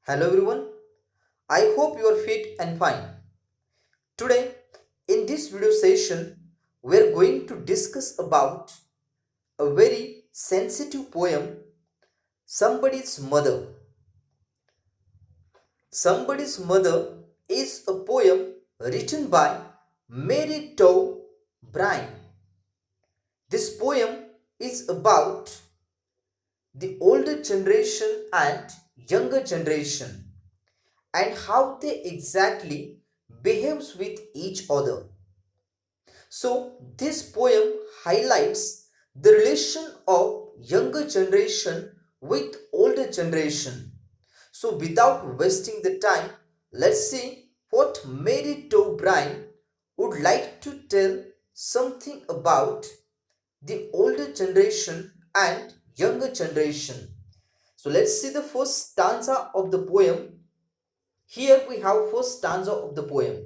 Hello everyone, I hope you are fit and fine. Today, in this video session, we are going to discuss about a very sensitive poem, Somebody's Mother. Somebody's Mother is a poem written by Mary Dow Brine. This poem is about the older generation and younger generation and how they exactly behaves with each other. So this poem highlights the relation of younger generation with older generation. So without wasting the time, let's see what Mary Dow Brine would like to tell something about the older generation and younger generation. So let's see the first stanza of the poem. Here we have first stanza of the poem.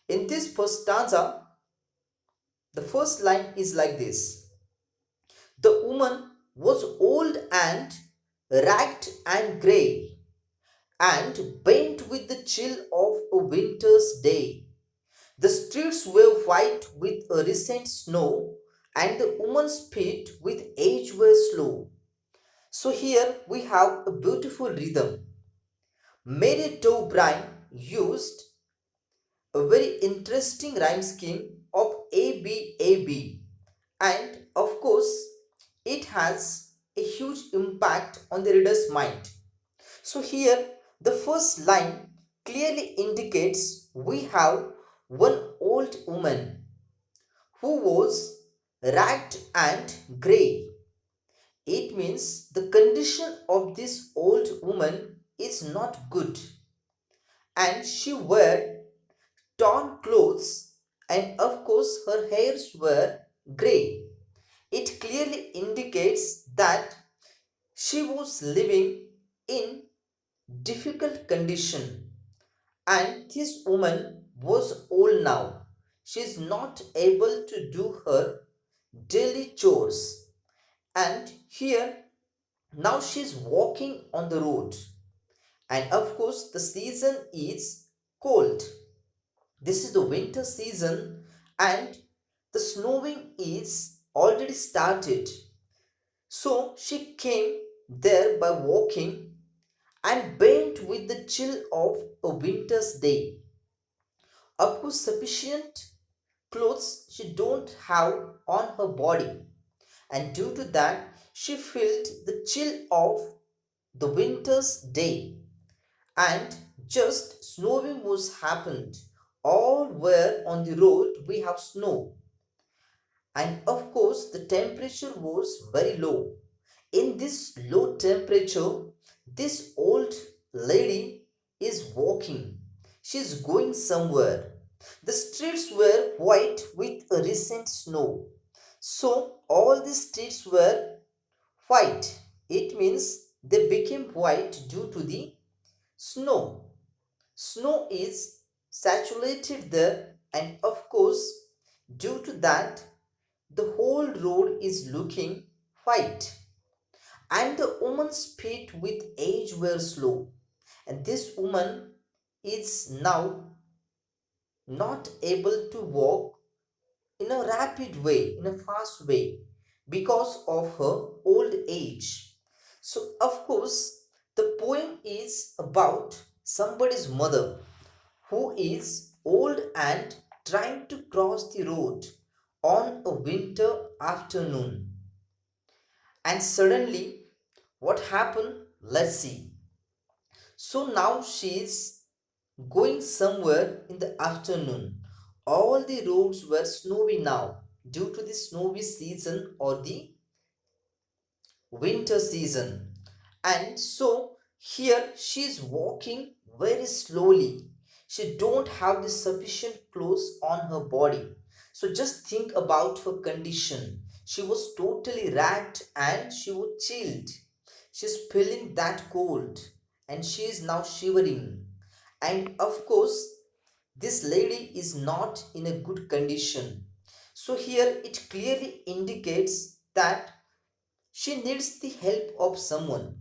In this first stanza, the first line is like this. The woman was old and ragged and grey, and bent with the chill of a winter's day. The streets were white with a recent snow, and the woman's feet with age were slow. So here we have a beautiful rhythm. Mary Dow Brine used a very interesting rhyme scheme of ABAB, and of course it has a huge impact on the reader's mind. So here the first line clearly indicates we have one old woman who was ragged and grey. It means the condition of this old woman is not good, and she wore torn clothes, and of course her hairs were grey. It clearly indicates that she was living in difficult condition, and this woman was old now. She is not able to do her daily chores, and here now she is walking on the road, and of course the season is cold. This is the winter season, and the snowing is already started. So she came there by walking and bent with the chill of a winter's day. Of course, sufficient clothes she don't have on her body, and due to that, she felt the chill of the winter's day, and just snowing was happened. All were on the road we have snow, and of course the temperature was very low. In this low temperature, this old lady is walking. She is going somewhere. The streets were white with a recent snow. So all the streets were white. It means they became white due to the snow. Snow is saturated there, and of course, due to that, the whole road is looking white. And the woman's feet with age were slow. And this woman is now not able to walk in a rapid way, in a fast way, because of her old age. So, of course, the poem is about somebody's mother who is old and trying to cross the road on a winter afternoon. And suddenly, what happened? Let's see. So now she is going somewhere in the afternoon. All the roads were snowy now due to the snowy season or the winter season. And so here she is walking very slowly. She don't have the sufficient clothes on her body. So just think about her condition. She was totally ragged and she was chilled. She's feeling that cold and she is now shivering. And of course, this lady is not in a good condition. So here it clearly indicates that she needs the help of someone.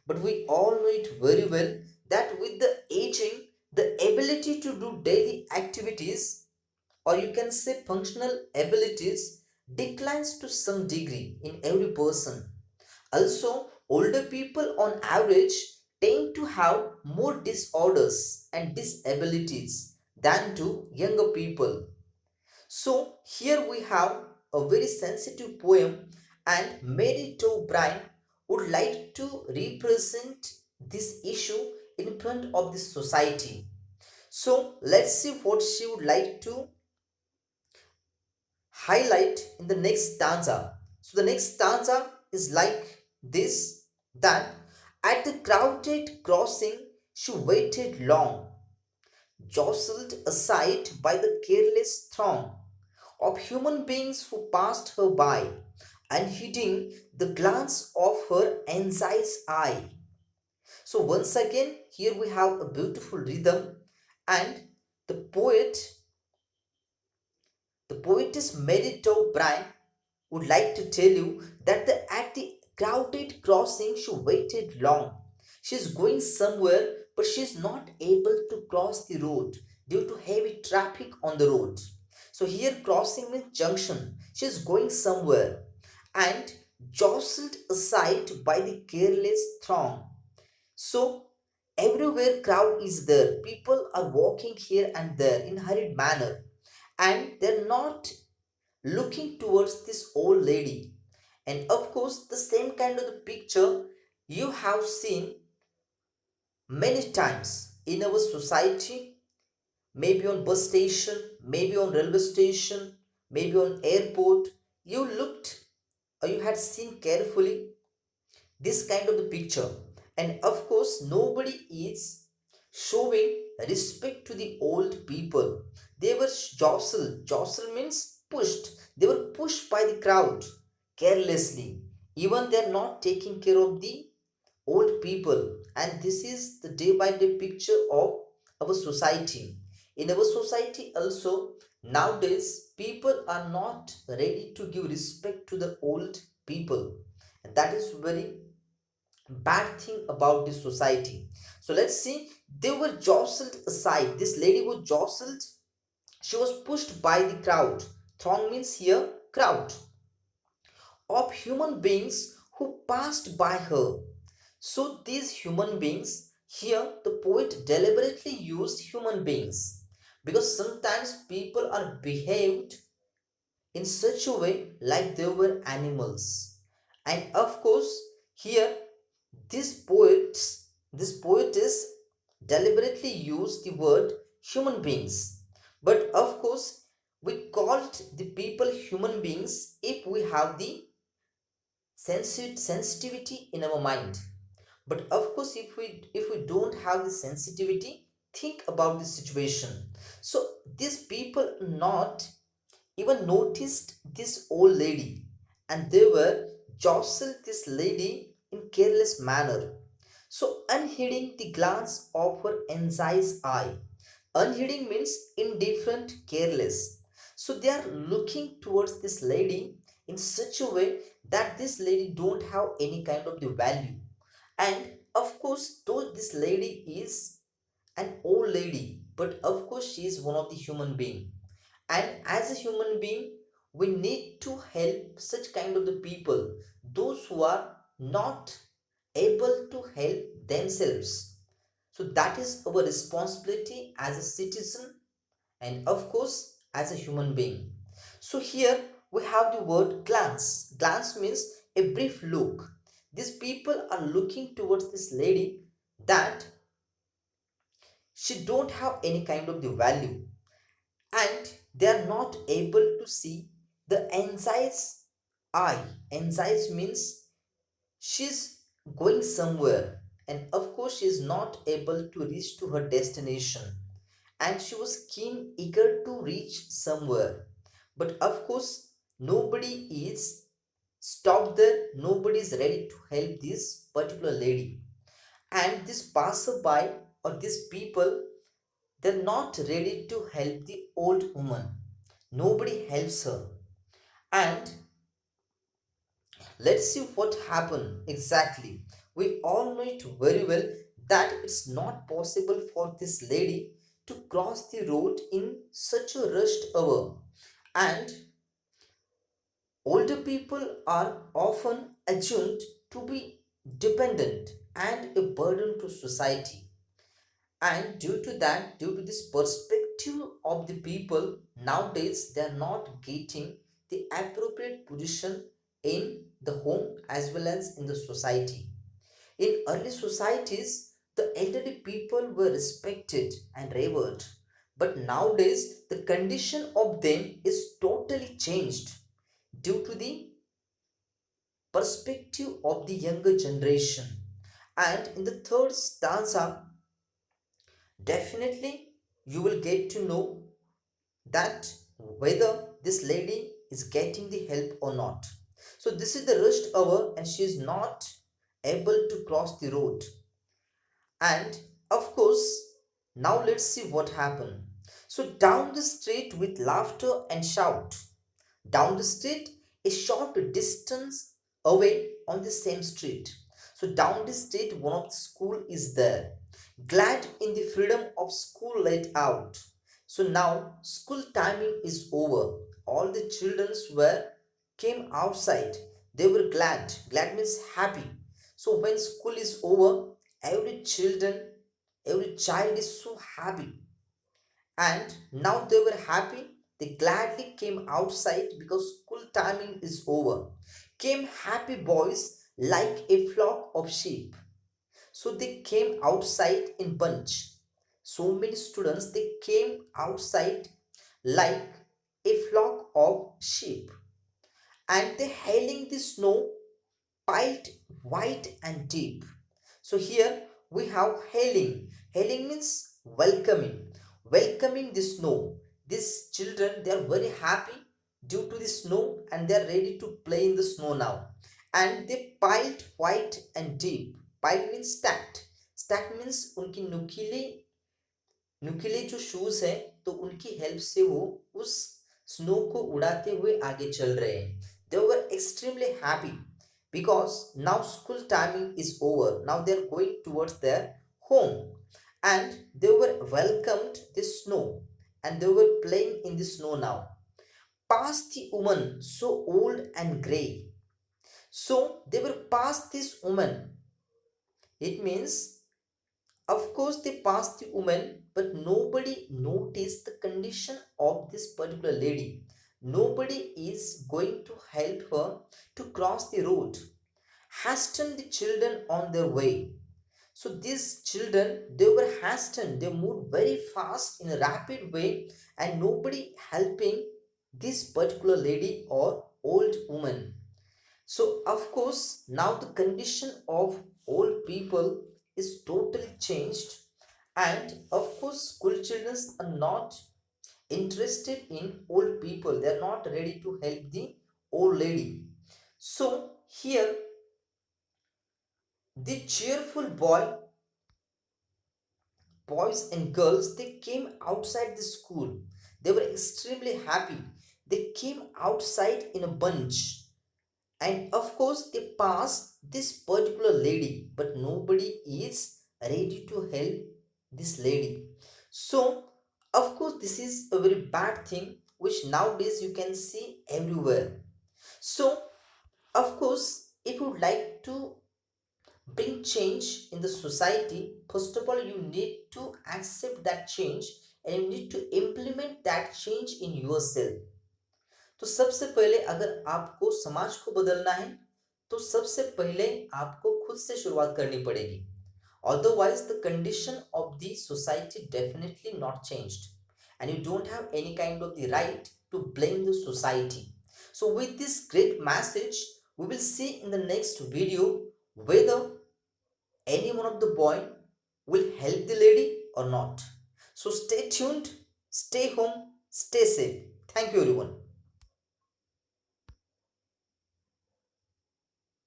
But we all know it very well that with the aging, the ability to do daily activities, or you can say functional abilities, declines to some degree in every person. Also, older people on average tend to have more disorders and disabilities than do younger people. So, here we have a very sensitive poem, and Mary Dow Brine would like to represent this issue in front of the society. So, let's see what she would like to highlight in the next stanza. So the next stanza is like this, that at the crowded crossing she waited long, jostled aside by the careless throng of human beings who passed her by, unheeding the glance of her anxious eye. So once again, here we have a beautiful rhythm, and the poet, the poetess Mary Dow Brine would like to tell you that at the crowded crossing she waited long. She's going somewhere, but she's not able to cross the road due to heavy traffic on the road. So here crossing means junction. She's going somewhere and jostled aside by the careless throng. So everywhere crowd is there. People are walking here and there in hurried manner, and they're not looking towards this old lady. And of course, the same kind of the picture you have seen many times in our society, maybe on bus station, maybe on railway station, maybe on airport. You looked or you had seen carefully this kind of the picture, and of course nobody is showing respect to the old people. They were jostled means pushed. They were pushed by the crowd carelessly. Even they're not taking care of the old people. And this is the day by day picture of our society. In our society also, nowadays people are not ready to give respect to the old people, and that is very bad thing about this society. So let's see, they were jostled aside. This lady was jostled, she was pushed by the crowd. Throng means here crowd of human beings who passed by her. So these human beings, here the poet deliberately used human beings because sometimes people are behaved in such a way like they were animals. And of course, here this poet, this poetess deliberately used the word human beings. But of course, we called the people human beings if we have the sensitivity in our mind. But of course, if we don't have the sensitivity, think about the situation. So these people not even noticed this old lady, and they were jostled this lady in careless manner. So unheeding the glance of her anxious eye. Unheeding means indifferent, careless. So they are looking towards this lady in such a way that this lady don't have any kind of the value. And of course, though this lady is an old lady, but of course she is one of the human being. And as a human being, we need to help such kind of the people, those who are not able to help themselves. So that is our responsibility as a citizen, and of course as a human being. So here we have the word glance. Glance means a brief look. These people are looking towards this lady that she don't have any kind of the value, and they are not able to see the anxious eye. Anxious means she's going somewhere, and of course she is not able to reach to her destination, and she was keen eager to reach somewhere. But of course nobody is stopped there, nobody is ready to help this particular lady. And this passerby or these people, they're not ready to help the old woman. Nobody helps her. And let's see what happened exactly. We all know it very well that it's not possible for this lady to cross the road in such a rushed hour. And older people are often assumed to be dependent and a burden to society. And due to that, due to this perspective of the people, nowadays they are not getting the appropriate position in the home as well as in the society. In early societies, the elderly people were respected and revered. But nowadays, the condition of them is totally changed due to the perspective of the younger generation. And in the third stanza, definitely you will get to know that whether this lady is getting the help or not. So this is the rushed hour and she is not able to cross the road. And of course, now let's see what happened. So down the street with laughter and shout. Down the street, a short distance away on the same street. So down the street, one of the school is there. Glad in the freedom of school let out. So now school timing is over. All the children were came outside. They were glad. Glad means happy. So when school is over, every child is so happy. And now they were happy. They gladly came outside because school timing is over. Came happy boys like a flock of sheep. So they came outside in bunch. So many students they came outside like a flock of sheep, and they hailing the snow piled white and deep. So here we have hailing. Hailing means welcoming. Welcoming the snow. These children they are very happy due to the snow and they are ready to play in the snow now. And they piled white and deep. Piled means stacked. Stacked means उनकी नुकीली नुकीले जो shoes हैं तो उनकी help से वो उस स्नो को उड़ाते हुए आगे चल रहे हैं. They were extremely happy because now school timing is over. Now they are going towards their home and they were welcomed the snow and they were playing in the snow now. Past the woman so old and grey. So they were past this woman. It means of course, they passed the woman, but nobody noticed the condition of this particular lady. Nobody is going to help her to cross the road. Hasten the children on their way. So these children, they were hastened. They moved very fast in a rapid way, and nobody helping this particular lady or old woman. So, of course, now the condition of old people is totally changed, and of course, school children are not interested in old people, they are not ready to help the old lady. So, here the cheerful boys and girls they came outside the school. They were extremely happy. They came outside in a bunch and of course they pass this particular lady but nobody is ready to help this lady. So of course this is a very bad thing which nowadays you can see everywhere. So of course if you would like to bring change in the society, first of all you need to accept that change and you need to implement that change in yourself. तो सबसे पहले अगर आपको समाज को बदलना है तो सबसे पहले आपको खुद से शुरुआत करनी पड़ेगी. Otherwise, the condition of the society definitely not changed, and you don't have any kind of the right to blame the society. So, with this great message, we will see in the next video whether any one of the boy will help the lady or not. So, stay tuned, stay home, stay safe. Thank you, everyone.